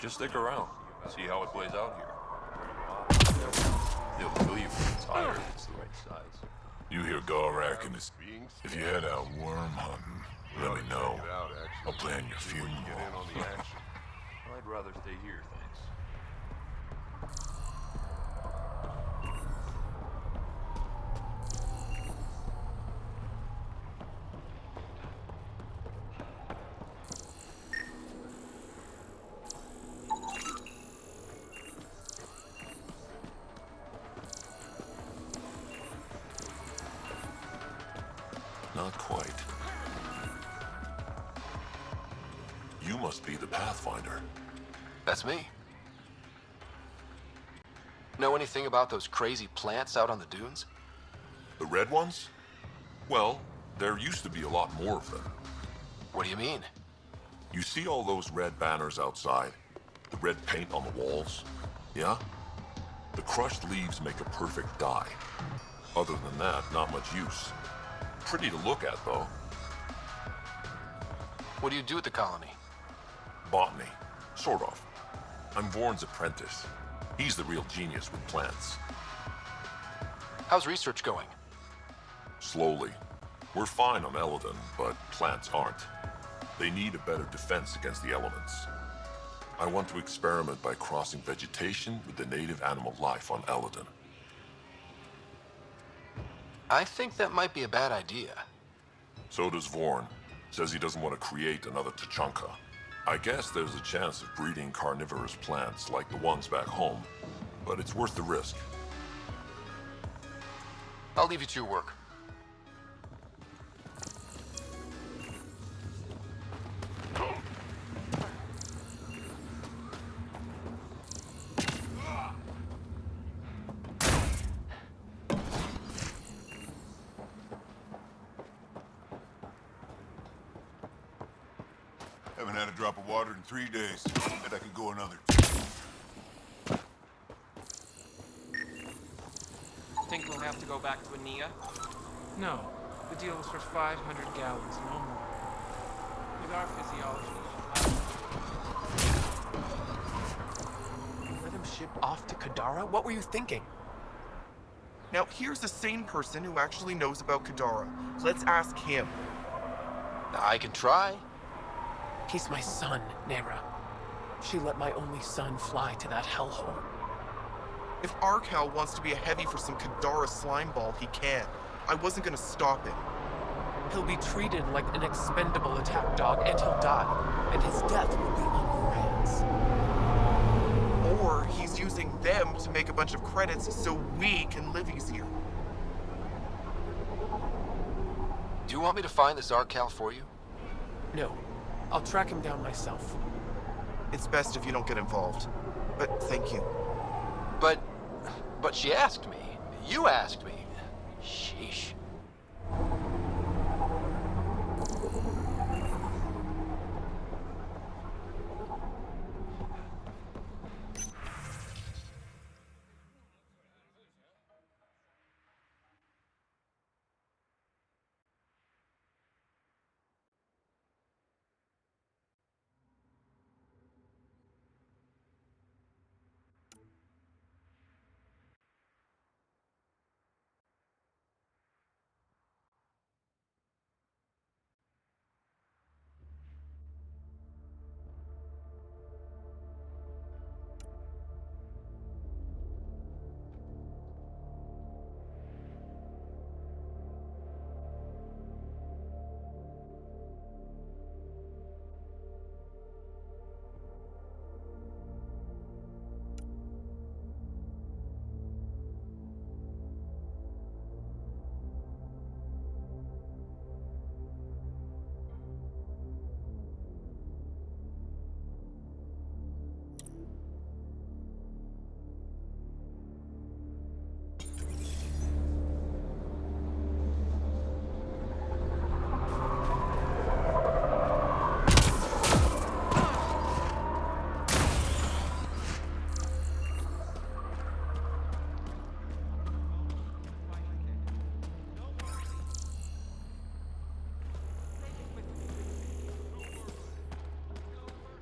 Just stick around. See how it plays out here. He'll kill you when it's higher. It's the right size. You hear Gorak and his... If you head out worm hunting, let me know. I'll plan your funeral. I'd rather stay here, thanks. Not quite. You must be the Pathfinder. That's me. Know anything about those crazy plants out on the dunes? The red ones? Well, there used to be a lot more of them. What do you mean? You see all those red banners outside? The red paint on the walls? Yeah? The crushed leaves make a perfect dye. Other than that, not much use. Pretty to look at, though. What do you do at the colony? Botany. Sort of. I'm Vorn's apprentice. He's the real genius with plants. How's research going? Slowly. We're fine on Eladon, but plants aren't. They need a better defense against the elements. I want to experiment by crossing vegetation with the native animal life on Eladon. I think that might be a bad idea. So does Vorn. Says he doesn't want to create another Tachanka. I guess there's a chance of breeding carnivorous plants like the ones back home, but it's worth the risk. I'll leave you to your work. Haven't had a drop of water in 3 days. Bet I could go another. Think we'll have to go back to Ania? No. The deal was for 500 gallons, no more. With our physiology, Let him ship off to Kadara? What were you thinking? Now, here's a sane person who actually knows about Kadara. Let's ask him. I can try. He's my son, Nera. She let my only son fly to that hellhole. If Arcal wants to be a heavy for some Kadara slimeball, he can. I wasn't gonna stop him. He'll be treated like an expendable attack dog and he'll die. And his death will be on your hands. Or he's using them to make a bunch of credits so we can live easier. Do you want me to find this Arcal for you? No. I'll track him down myself. It's best if you don't get involved. But thank you. But she asked me. You asked me. Sheesh.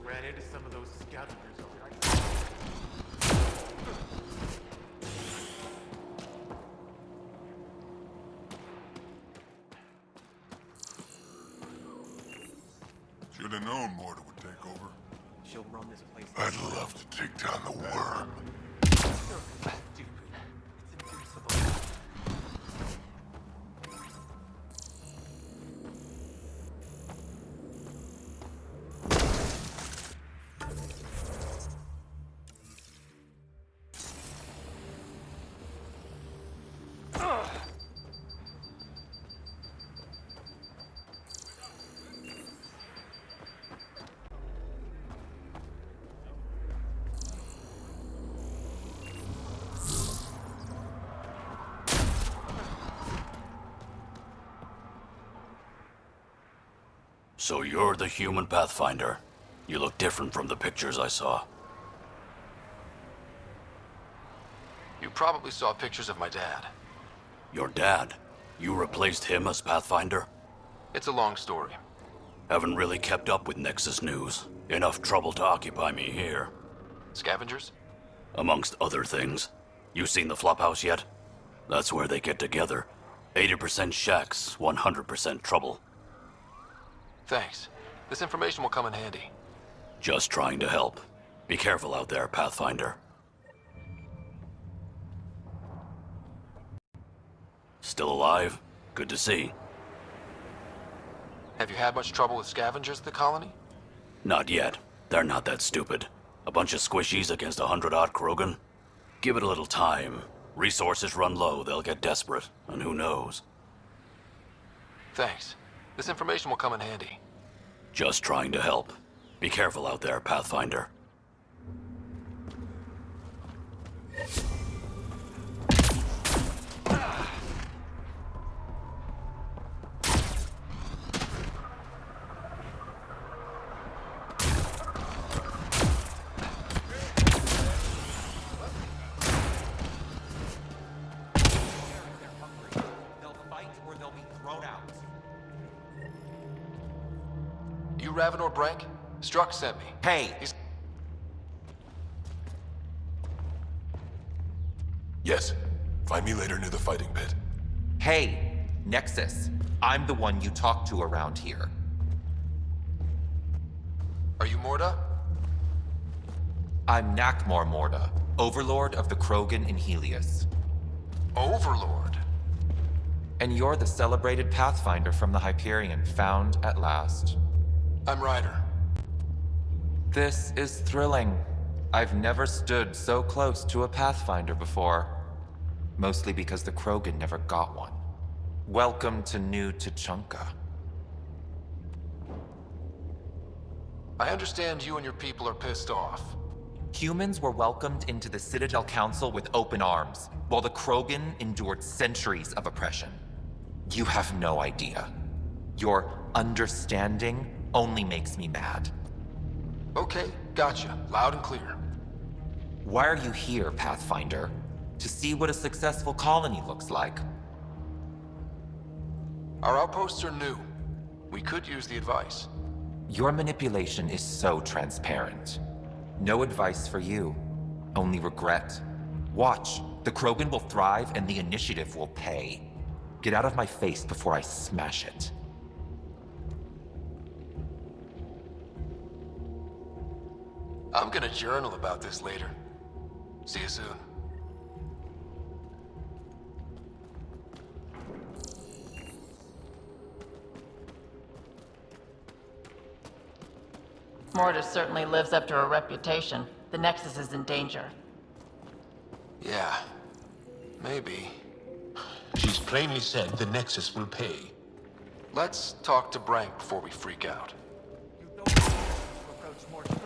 Ran into some of those scavengers already. Should have known Morta would take over. She'll run this place. I'd love to take down the worm. Dude, it's invincible. So you're the human Pathfinder. You look different from the pictures I saw. You probably saw pictures of my dad. Your dad? You replaced him as Pathfinder? It's a long story. Haven't really kept up with Nexus news. Enough trouble to occupy me here. Scavengers? Amongst other things. You seen the Flophouse yet? That's where they get together. 80% shacks, 100% trouble. Thanks. This information will come in handy. Just trying to help. Be careful out there, Pathfinder. Still alive? Good to see. Have you had much trouble with scavengers at the colony? Not yet. They're not that stupid. A bunch of squishies against 100-odd Krogan? Give it a little time. Resources run low, they'll get desperate, and who knows? Thanks. This information will come in handy. Just trying to help. Be careful out there, Pathfinder. They'll fight or they'll be thrown out. You Ravenor Brank? Struck sent me. Hey! Yes. Find me later near the fighting pit. Hey! Nexus. I'm the one you talk to around here. Are you Morta? I'm Nakmor Morda, Overlord of the Krogan in Helios. Overlord? And you're the celebrated Pathfinder from the Hyperion, found at last. I'm Ryder. This is thrilling. I've never stood so close to a Pathfinder before. Mostly because the Krogan never got one. Welcome to New Tuchanka. I understand you and your people are pissed off. Humans were welcomed into the Citadel Council with open arms, while the Krogan endured centuries of oppression. You have no idea. Your understanding only makes me mad. Okay, gotcha. Loud and clear. Why are you here, Pathfinder? To see what a successful colony looks like. Our outposts are new. We could use the advice. Your manipulation is so transparent. No advice for you, only regret. Watch, the Krogan will thrive and the initiative will pay. Get out of my face before I smash it. I'm gonna journal about this later. See you soon. Mortis certainly lives up to her reputation. The Nexus is in danger. Yeah, maybe. She's plainly said the Nexus will pay. Let's talk to Brank before we freak out. You don't need to approach Mortis.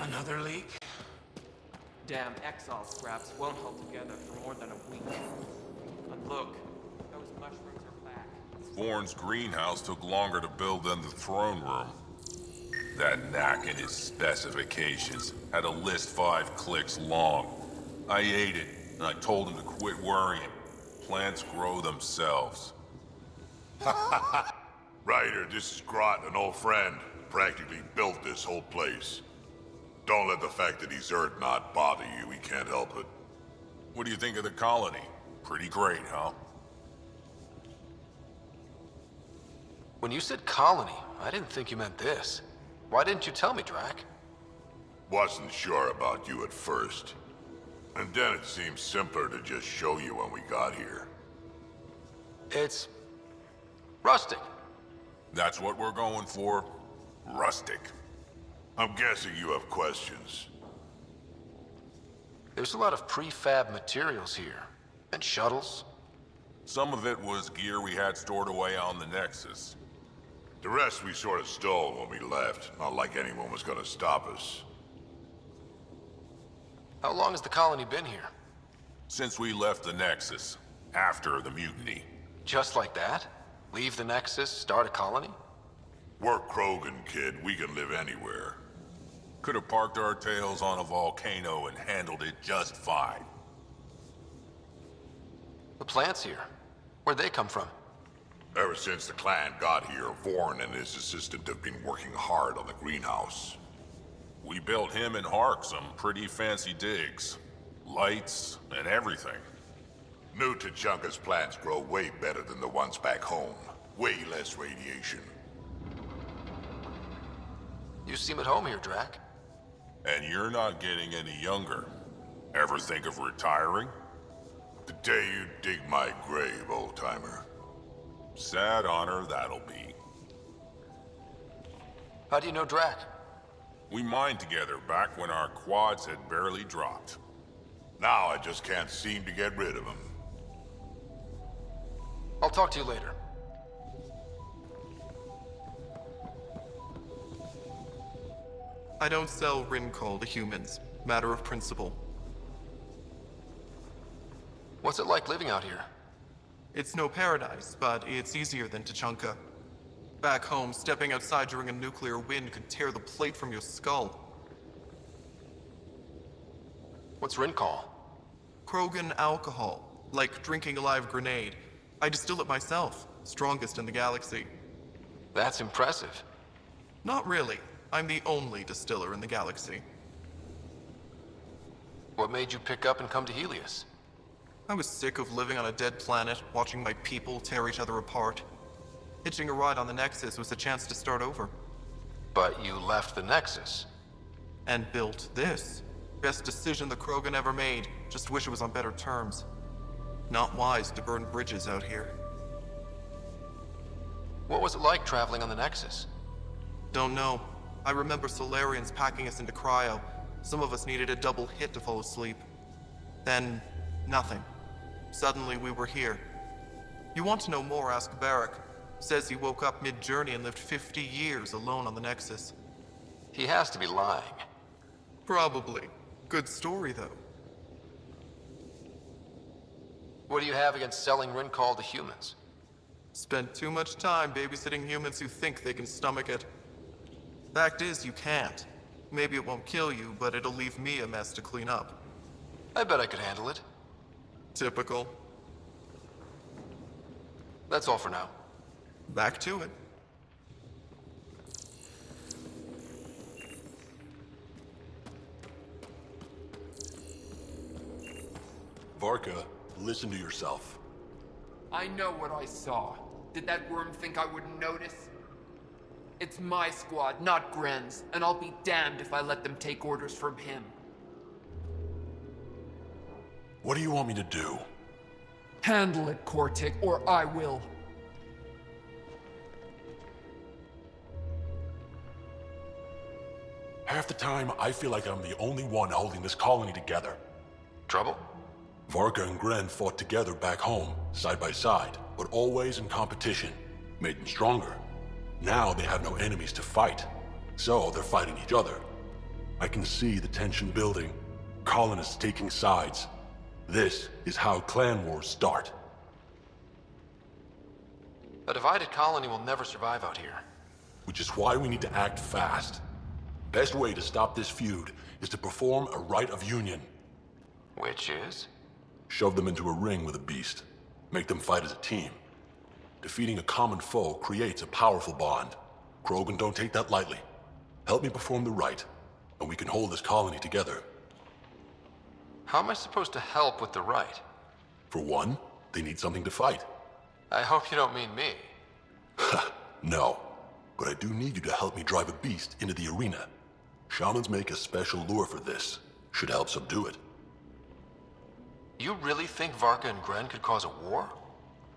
Another leak? Damn exile scraps won't hold together for more than a week. And look, those mushrooms are back. Thorne's greenhouse took longer to build than the throne room. That knack in his specifications had a list 5 clicks long. I ate it, and I told him to quit worrying. Plants grow themselves. Ryder, this is Grot, an old friend. Practically built this whole place. Don't let the fact that he's Earth not bother you. He can't help it. What do you think of the colony? Pretty great, huh? When you said colony, I didn't think you meant this. Why didn't you tell me, Drac? Wasn't sure about you at first. And then it seemed simpler to just show you when we got here. It's... rustic. That's what we're going for. Rustic. I'm guessing you have questions. There's a lot of prefab materials here. And shuttles. Some of it was gear we had stored away on the Nexus. The rest we sort of stole when we left. Not like anyone was gonna stop us. How long has the colony been here? Since we left the Nexus. After the mutiny. Just like that? Leave the Nexus, start a colony? We're Krogan, kid. We can live anywhere. Could have parked our tails on a volcano and handled it just fine. The plants here. Where'd they come from? Ever since the clan got here, Vorn and his assistant have been working hard on the greenhouse. We built him and Hark some pretty fancy digs. Lights and everything. New Tachanka's plants grow way better than the ones back home. Way less radiation. You seem at home here, Drac. And you're not getting any younger. Ever think of retiring? The day you dig my grave, old-timer. Sad honor that'll be. How do you know Drac? We mined together back when our quads had barely dropped. Now I just can't seem to get rid of him. I'll talk to you later. I don't sell Rincol to humans. Matter of principle. What's it like living out here? It's no paradise, but it's easier than Tachanka. Back home, stepping outside during a nuclear wind could tear the plate from your skull. What's Rincol? Krogan alcohol, like drinking a live grenade. I distill it myself, strongest in the galaxy. That's impressive. Not really. I'm the only distiller in the galaxy. What made you pick up and come to Helios? I was sick of living on a dead planet, watching my people tear each other apart. Hitching a ride on the Nexus was a chance to start over. But you left the Nexus. And built this. Best decision the Krogan ever made. Just wish it was on better terms. Not wise to burn bridges out here. What was it like traveling on the Nexus? Don't know. I remember Solarians packing us into cryo. Some of us needed a double hit to fall asleep. Then, nothing. Suddenly we were here. You want to know more, ask Barrack. Says he woke up mid-journey and lived 50 years alone on the Nexus. He has to be lying. Probably. Good story, though. What do you have against selling Rincol to humans? Spent too much time babysitting humans who think they can stomach it. Fact is, you can't. Maybe it won't kill you, but it'll leave me a mess to clean up. I bet I could handle it. Typical. That's all for now. Back to it. Varka, listen to yourself. I know what I saw. Did that worm think I wouldn't notice? It's my squad, not Gren's, and I'll be damned if I let them take orders from him. What do you want me to do? Handle it, Kortik, or I will. Half the time, I feel like I'm the only one holding this colony together. Trouble? Varka and Gren fought together back home, side by side, but always in competition. Made them stronger. Now they have no enemies to fight, so they're fighting each other. I can see the tension building. Colonists taking sides. This is how clan wars start. A divided colony will never survive out here. Which is why we need to act fast. Best way to stop this feud is to perform a rite of union. Which is? Shove them into a ring with a beast. Make them fight as a team. Defeating a common foe creates a powerful bond. Krogan don't take that lightly. Help me perform the rite, and we can hold this colony together. How am I supposed to help with the rite? For one, they need something to fight. I hope you don't mean me. No, but I do need you to help me drive a beast into the arena. Shamans make a special lure for this. Should help subdue it. You really think Varka and Gren could cause a war?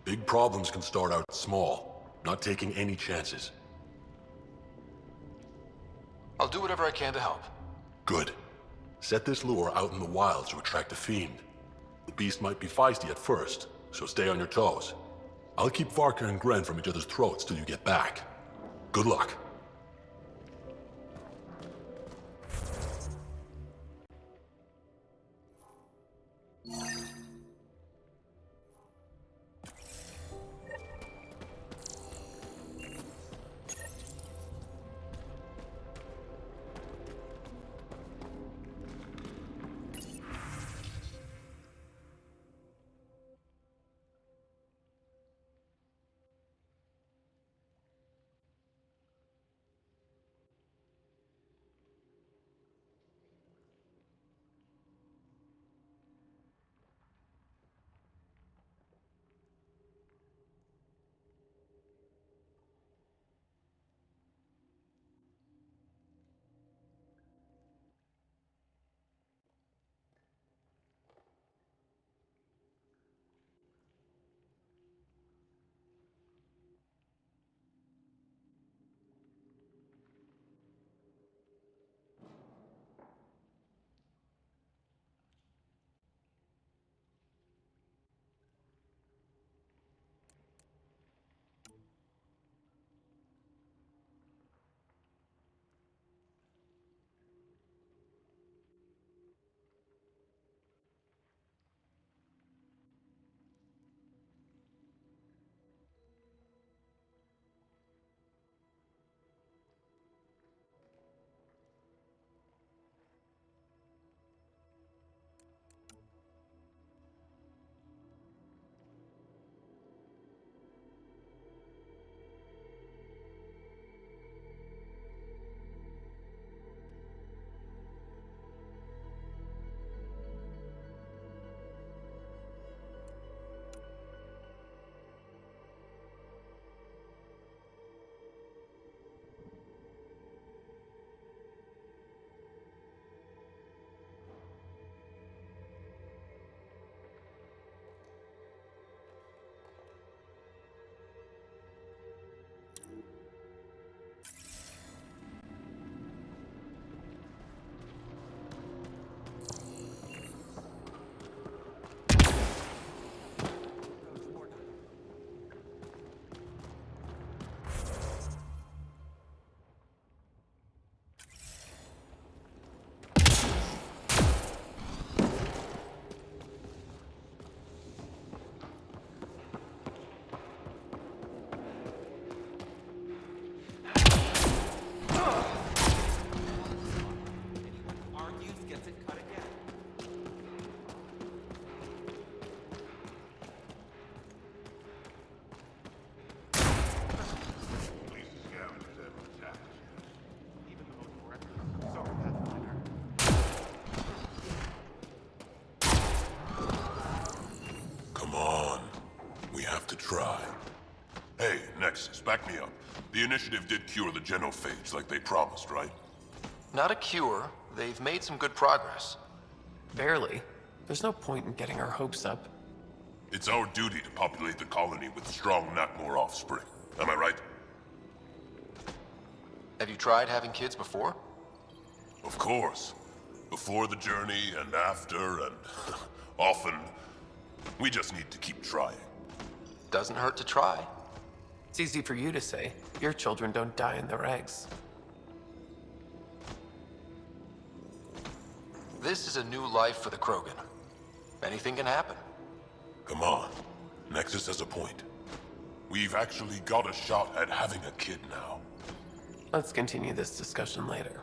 Big problems can start out small, not taking any chances. I'll do whatever I can to help. Good. Set this lure out in the wilds to attract a fiend. The beast might be feisty at first, so stay on your toes. I'll keep Varka and Gren from each other's throats till you get back. Good luck. Try. Hey, Nexus, back me up. The initiative did cure the genophage like they promised, right? Not a cure. They've made some good progress. Barely. There's no point in getting our hopes up. It's our duty to populate the colony with strong, not more offspring. Am I right? Have you tried having kids before? Of course. Before the journey and after and often. We just need to keep trying. Doesn't hurt to try. It's easy for you to say. Your children don't die in their eggs. This is a new life for the Krogan. Anything can happen. Come on. Nexus has a point. We've actually got a shot at having a kid now. Let's continue this discussion later.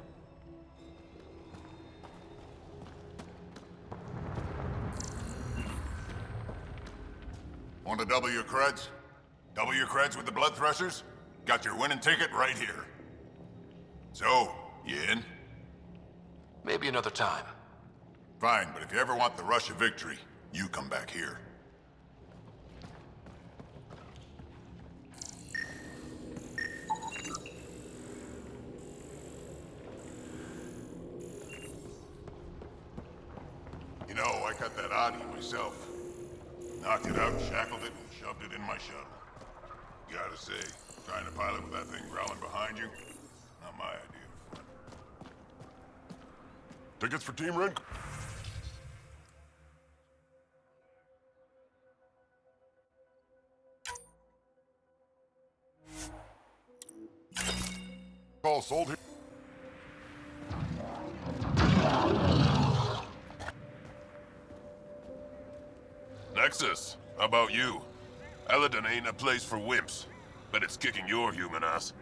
Want to double your creds? Double your creds with the blood thrusters? Got your winning ticket right here. So, you in? Maybe another time. Fine, but if you ever want the rush of victory, you come back here. You know, I cut that Audi myself. Knocked it out, shackled it, and shoved it in my shuttle. Gotta say, trying to pilot with that thing growling behind you, not my idea of fun. Tickets for Team Red? All sold here. Nexus, how about you? Eladon ain't a place for wimps, but it's kicking your human ass.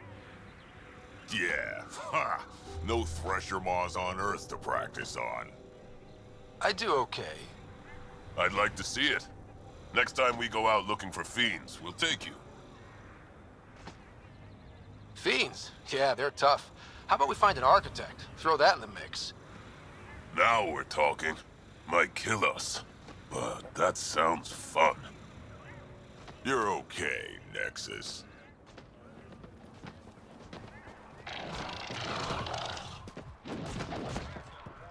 Yeah, ha! No thresher maws on Earth to practice on. I do okay. I'd like to see it. Next time we go out looking for fiends, we'll take you. Fiends? Yeah, they're tough. How about we find an architect? Throw that in the mix. Now we're talking. Might kill us, but that sounds fun. You're okay, Nexus.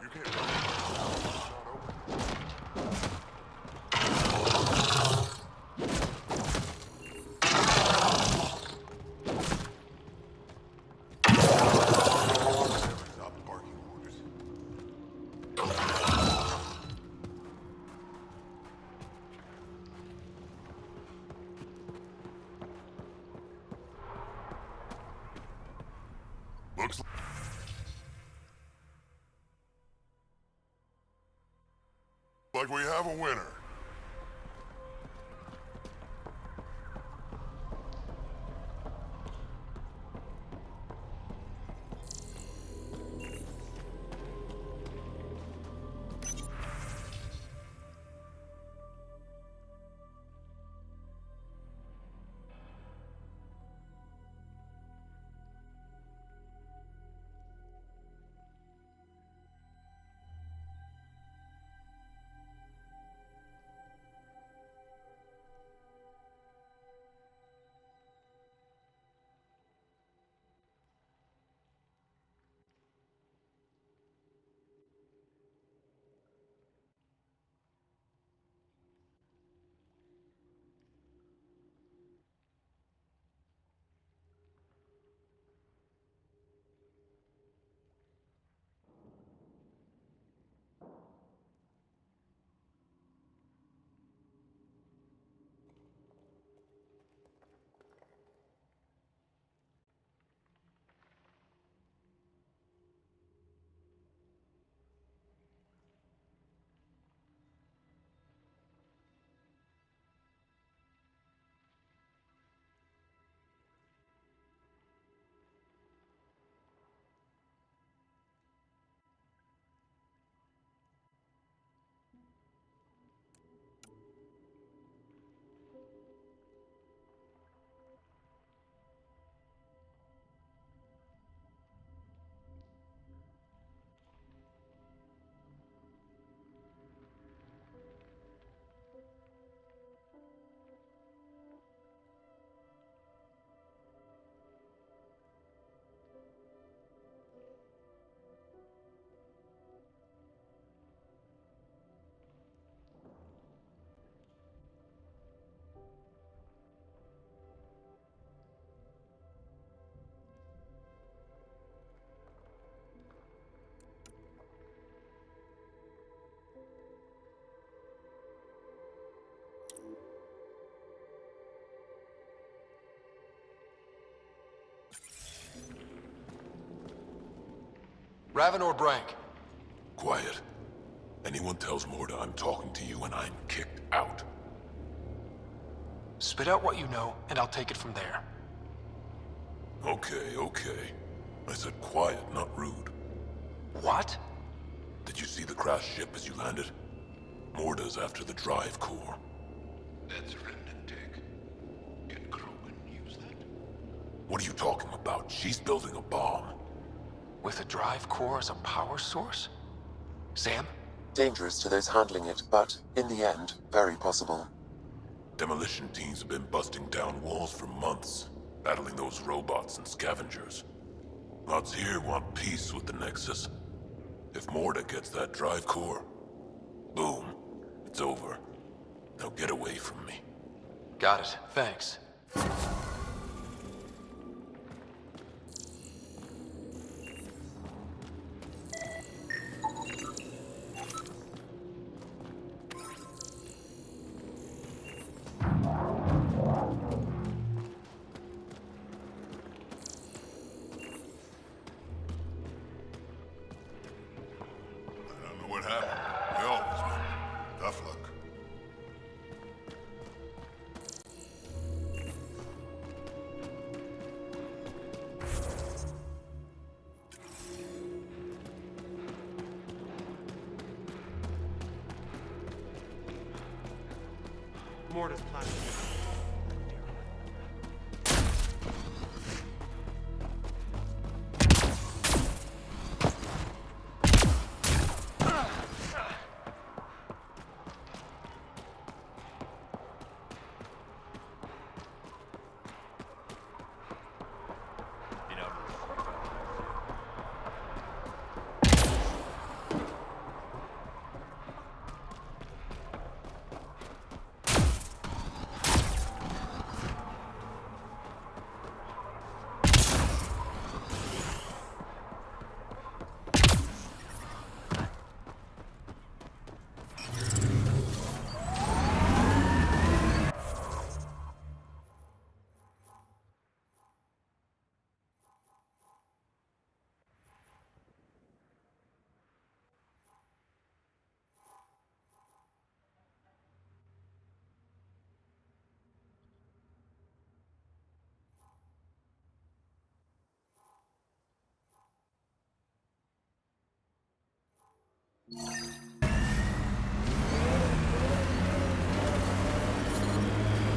You can't... Looks like we have a winner. Raven or Brank? Quiet. Anyone tells Morda I'm talking to you and I'm kicked out. Spit out what you know, and I'll take it from there. Okay, okay. I said quiet, not rude. What? Did you see the crashed ship as you landed? Morda's after the drive core. That's remnant tech. Can Krogan use that? What are you talking about? She's building a bomb. With a drive core as a power source? Sam? Dangerous to those handling it, but, in the end, very possible. Demolition teams have been busting down walls for months, battling those robots and scavengers. Lots here want peace with the Nexus. If Morda gets that drive core, boom, it's over. Now get away from me. Got it. Thanks. What happened? We always win. Tough luck. Morta's planning.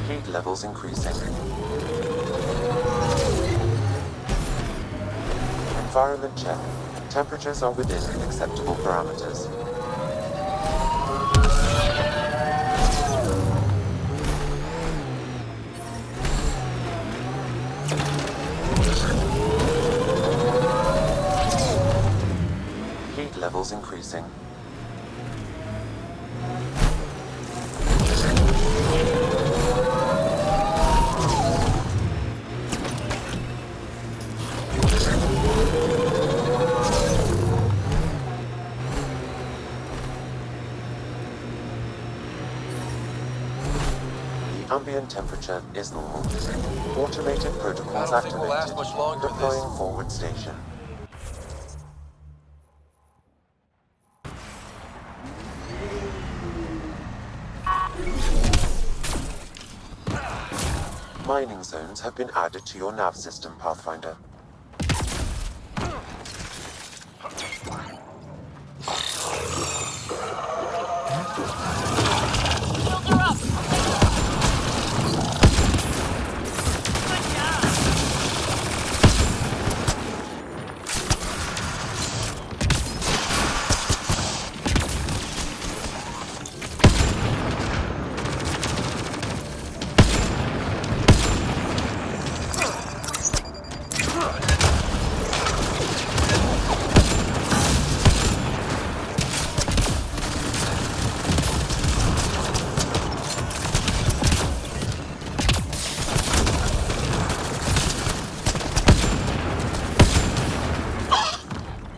Heat levels increasing. Environment check. Temperatures are within acceptable parameters. Heat levels increasing. Ambient temperature is normal. Automated protocols I don't think we'll activated. last much longer in this. Deploying forward station. Mining zones have been added to your nav system, Pathfinder.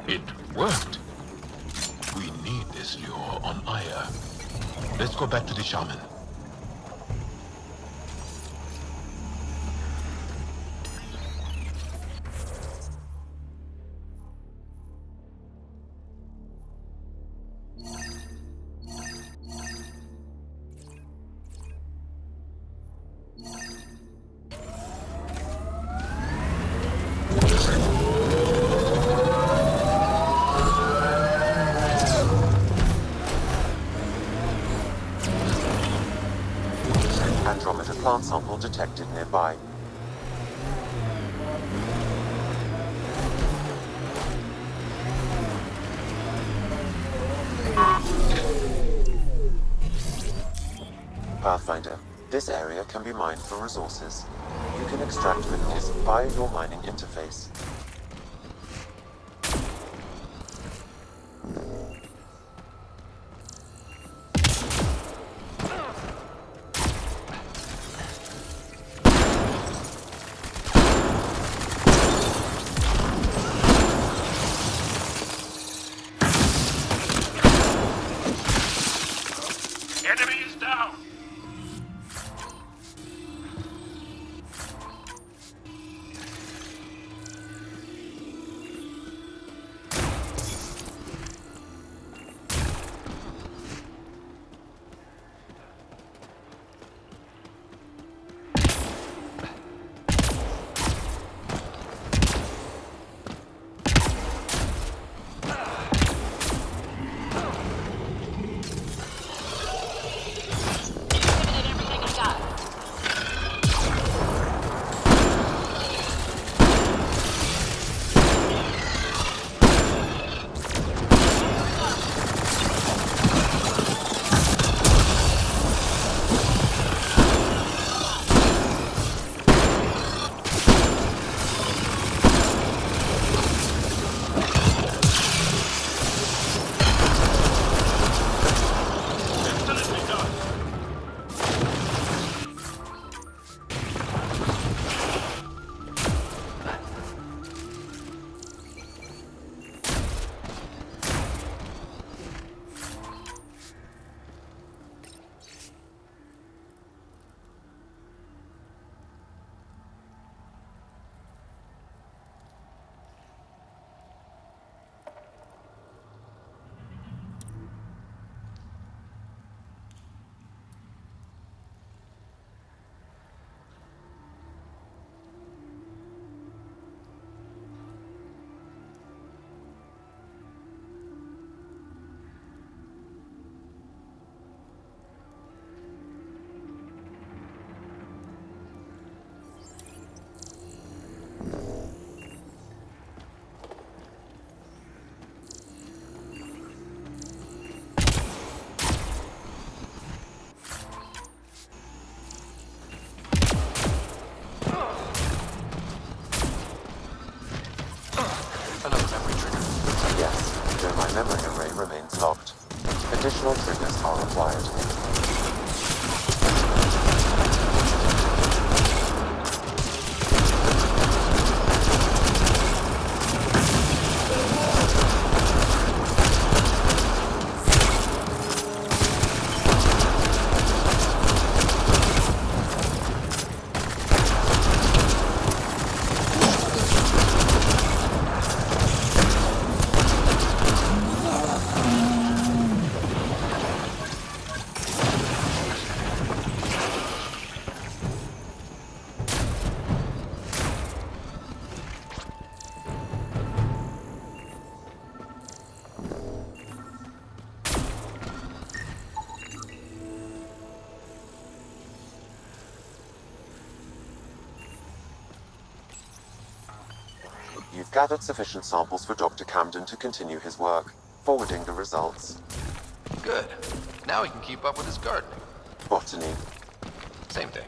It worked. We need this lure on Aya. Let's go back to the shaman. plant sample detected nearby. Pathfinder, this area can be mined for resources. You can extract minerals via your mining interface. Enemy is down! Another memory trigger. Yes, though my memory array remains locked. Additional triggers are required. You've gathered sufficient samples for Dr. Camden to continue his work, forwarding the results. Good. Now he can keep up with his gardening. Botany. Same thing.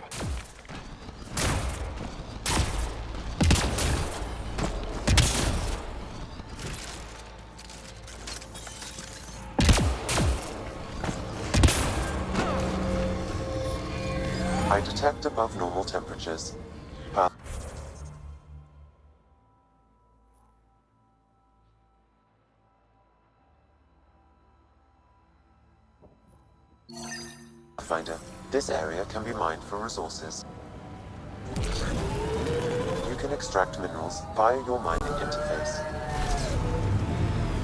I detect above normal temperatures. Pathfinder, this area can be mined for resources. You can extract minerals via your mining interface.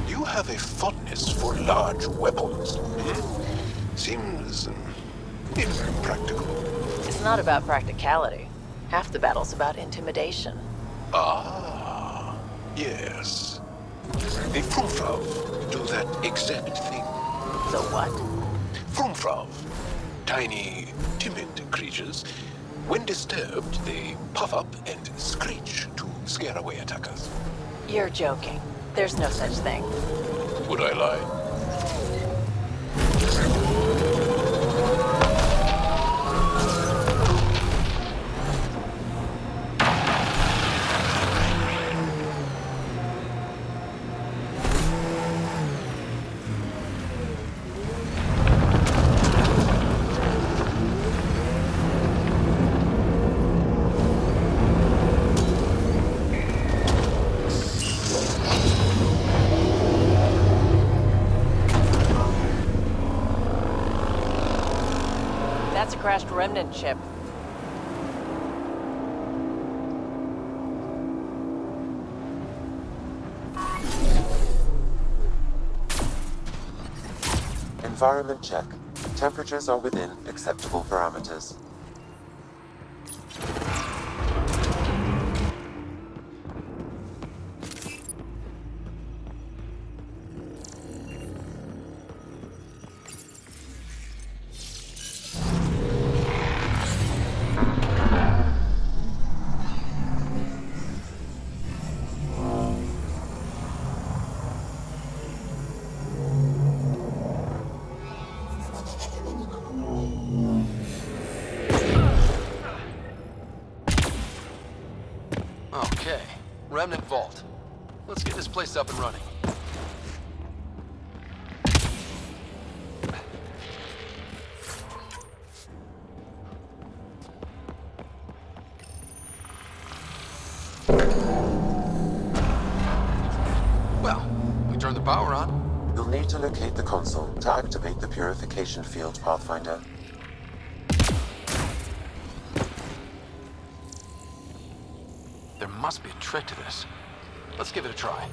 You have a fondness for large weapons. Seems impractical. It's not about practicality. Half the battle's about intimidation. Ah, yes. A Frumfrau do that exact thing. The what? Frumfrau. Tiny, timid creatures. When disturbed, they puff up and screech to scare away attackers. You're joking. There's no such thing. Would I lie? That's a crashed remnant ship. Environment check. Temperatures are within acceptable parameters. Okay, Remnant Vault. Let's get this place up and running. Well, we turn the power on. You'll need to locate the console to activate the purification field, Pathfinder. There must be a trick to this. Let's give it a try.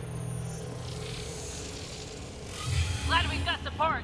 Glad we've got support.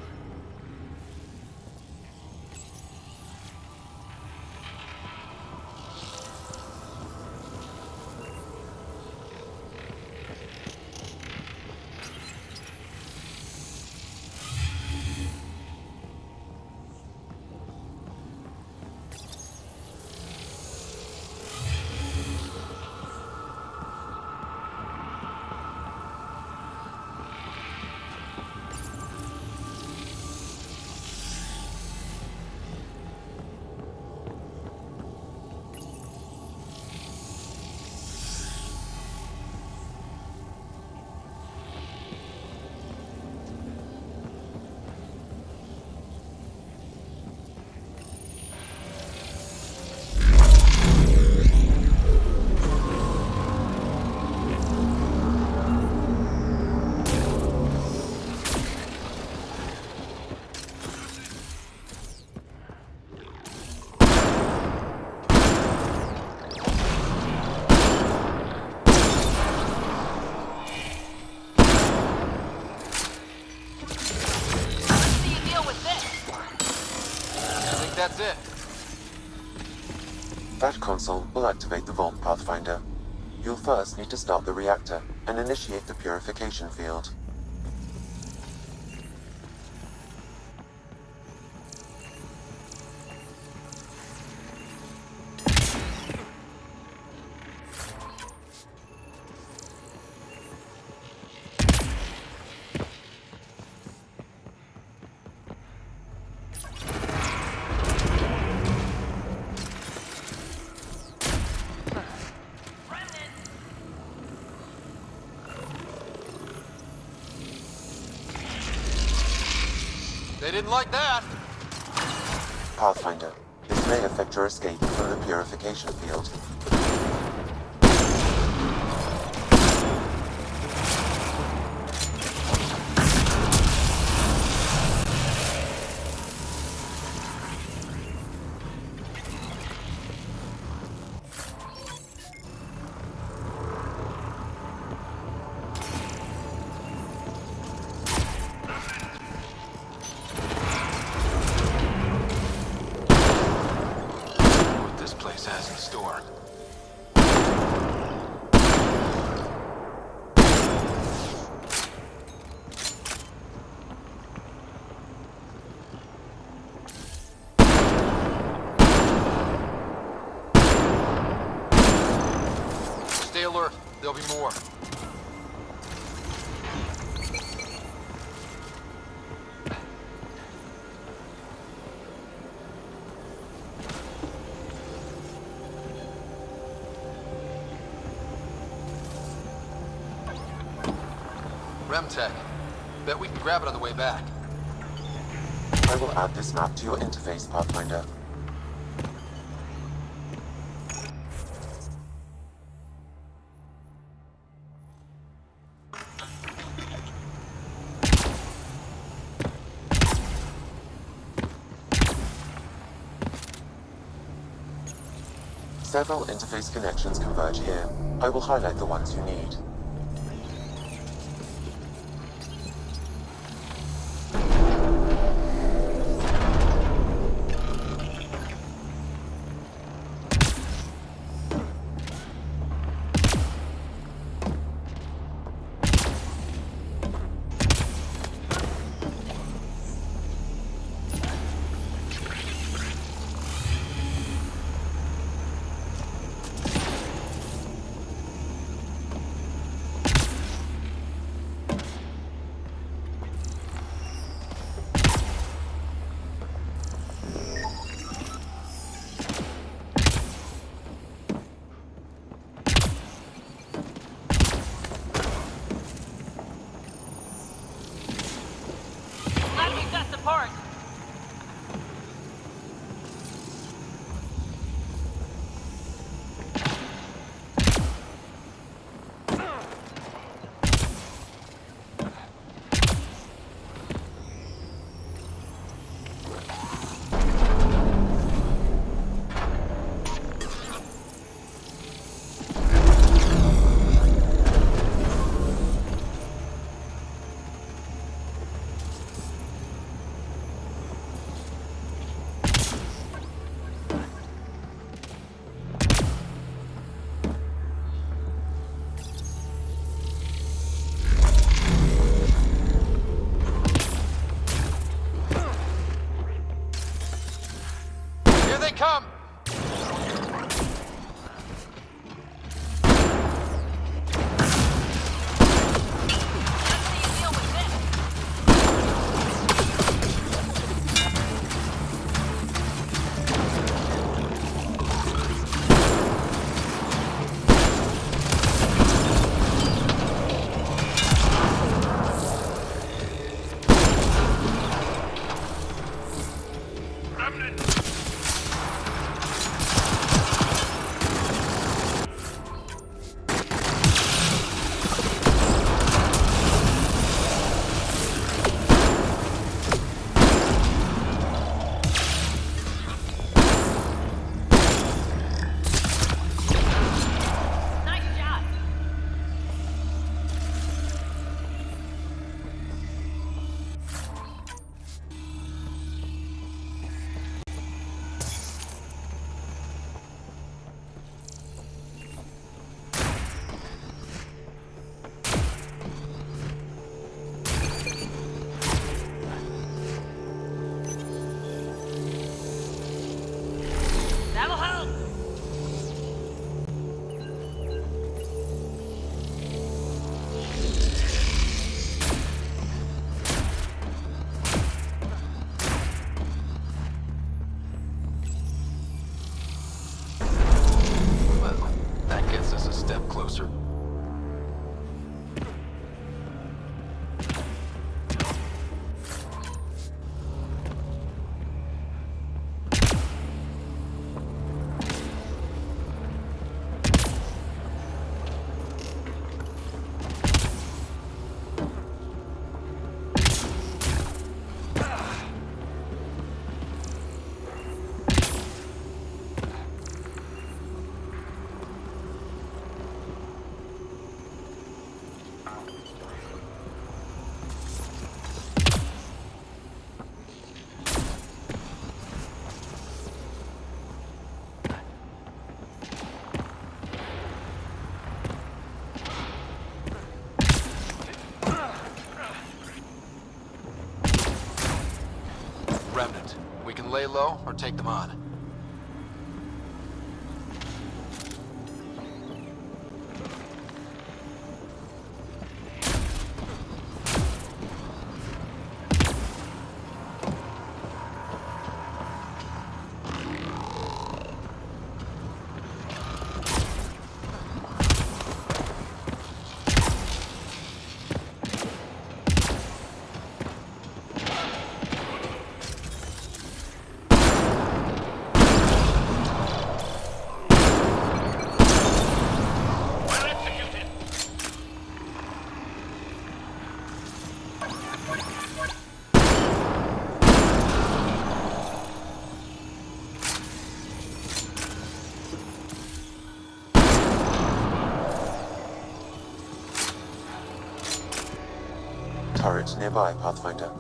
That's it. That console will activate the Vault, Pathfinder. You'll first need to start the reactor and initiate the purification field. They didn't like that. Pathfinder, this may affect your escape from the purification field. What this place has in store. There'll be more. Remtech. Bet we can grab it on the way back. I will add this map to your interface, Pathfinder. Several interface connections converge here. I will highlight the ones you need. Come! Remnant. We can lay low or take them on. turret nearby, Pathfinder.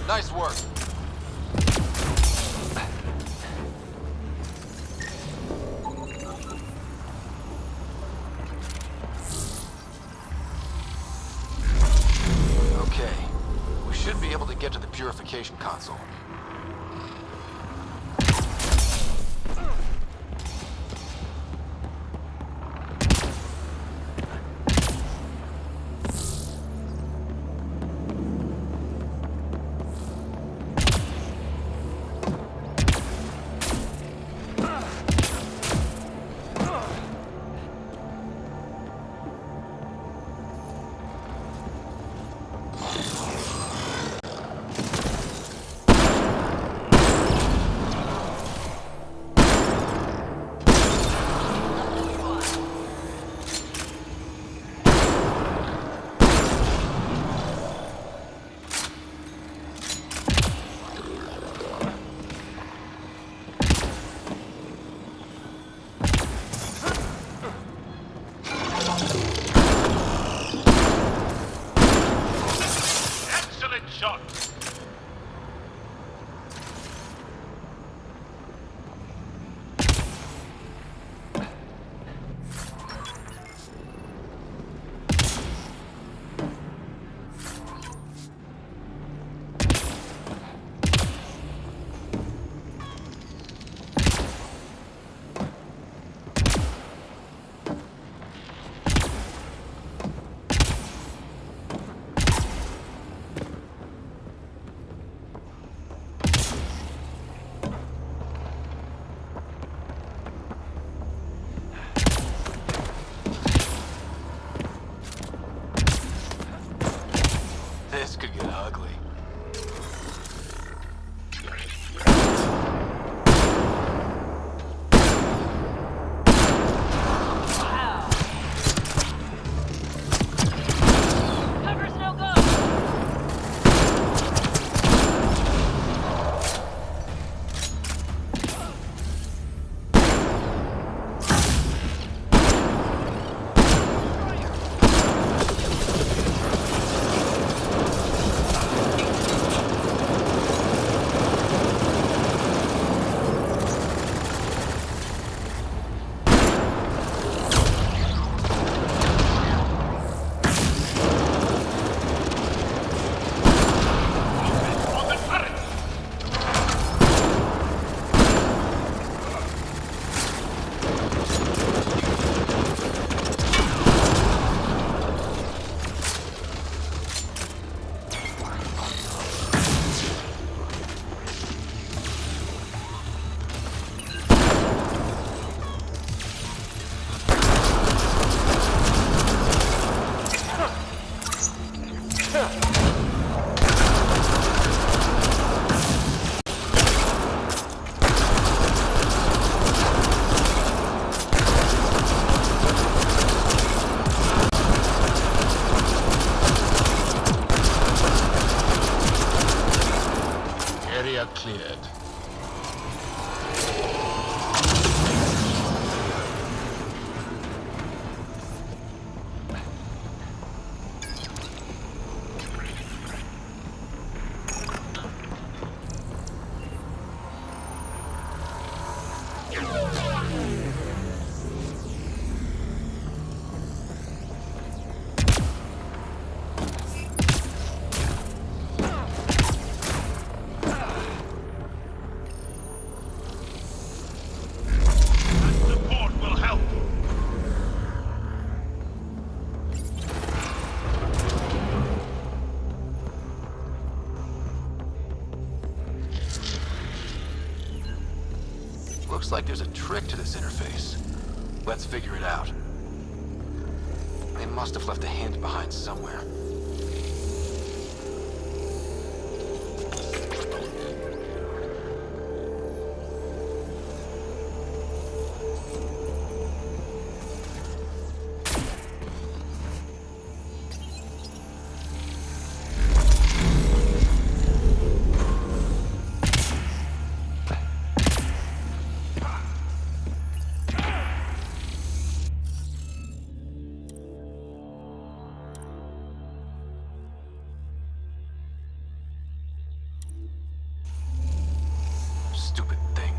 Nice work. Okay. We should be able to get to the purification console. This could get ugly. Cover's no go! Area cleared. Looks like there's a trick to this interface. Let's figure it out. They must have left a hint behind somewhere. Stupid thing.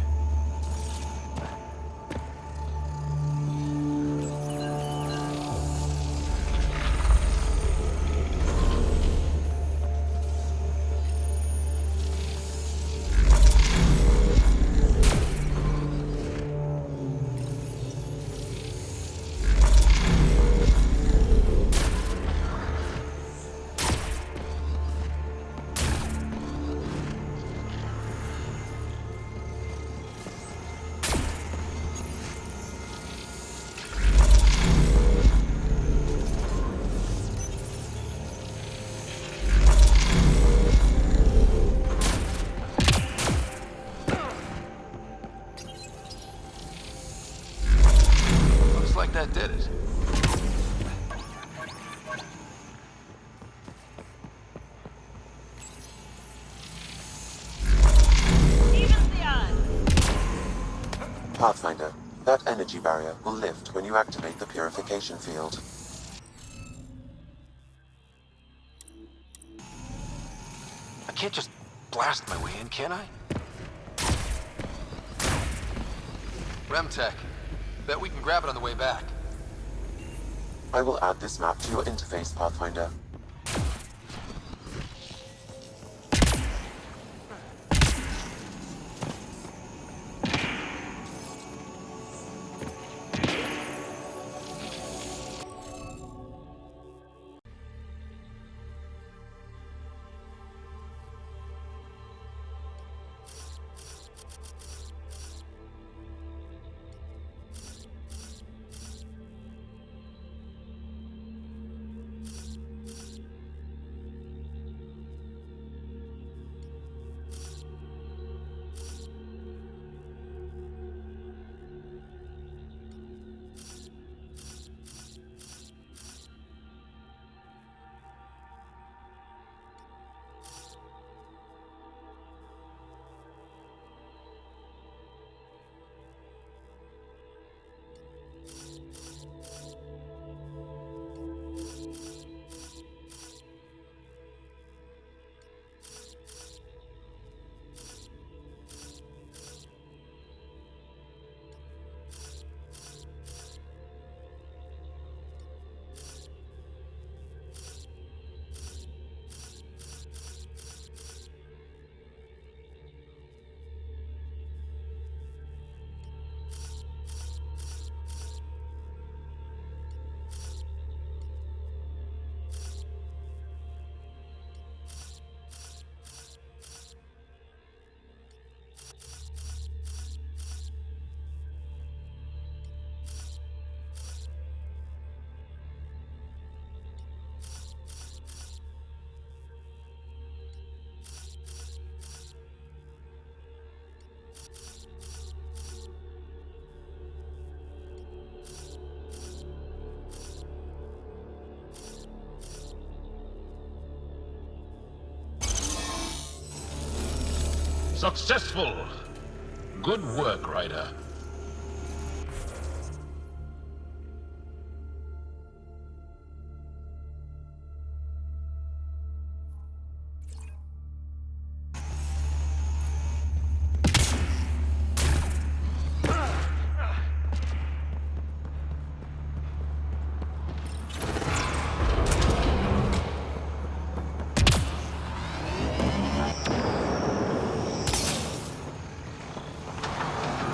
Looks like that did it. Pathfinder, that energy barrier will lift when you activate the purification field. I can't just blast my way in, can I? Remtech. Bet we can grab it on the way back. I will add this map to your interface, Pathfinder. Successful! Good work, Ryder.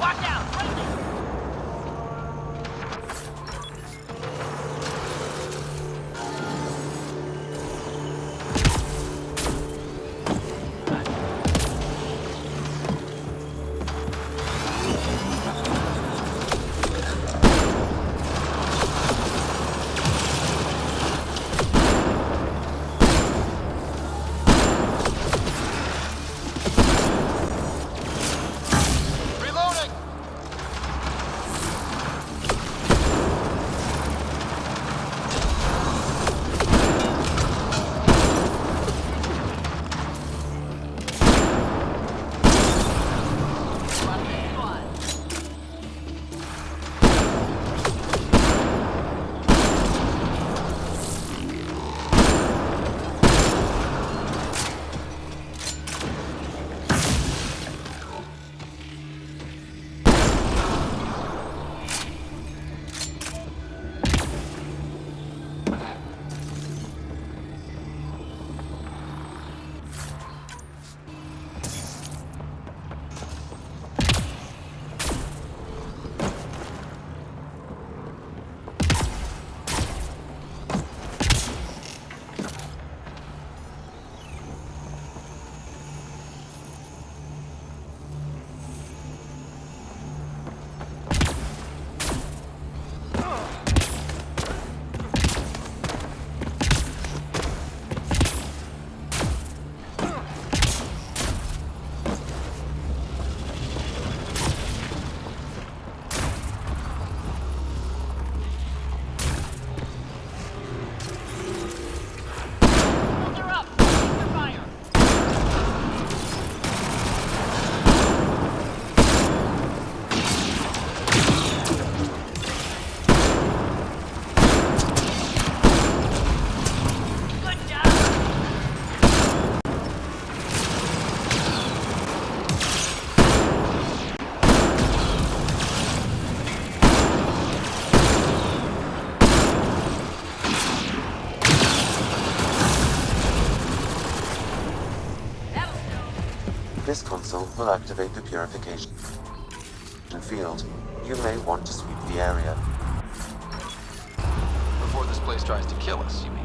Watch out! This console will activate the purification field. You may want to sweep the area. Before this place tries to kill us, you mean?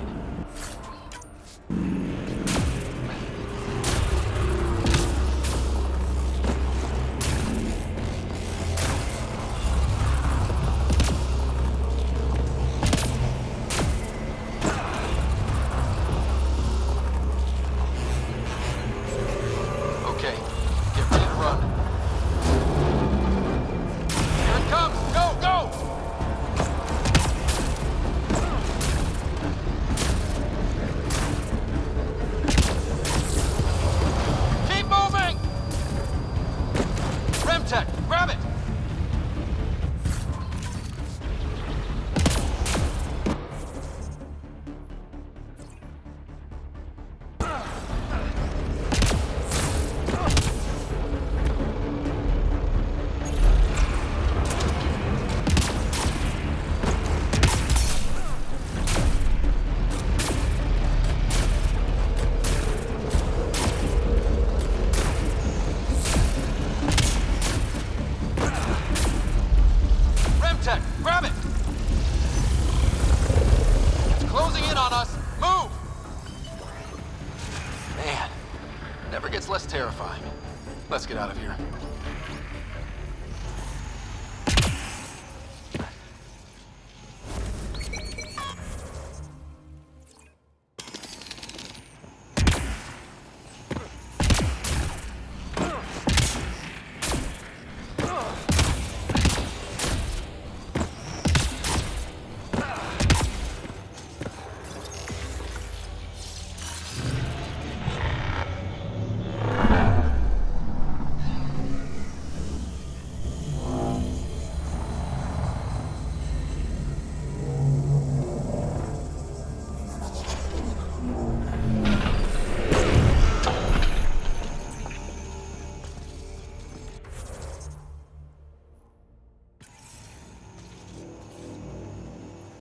Less terrifying. Let's get out of here.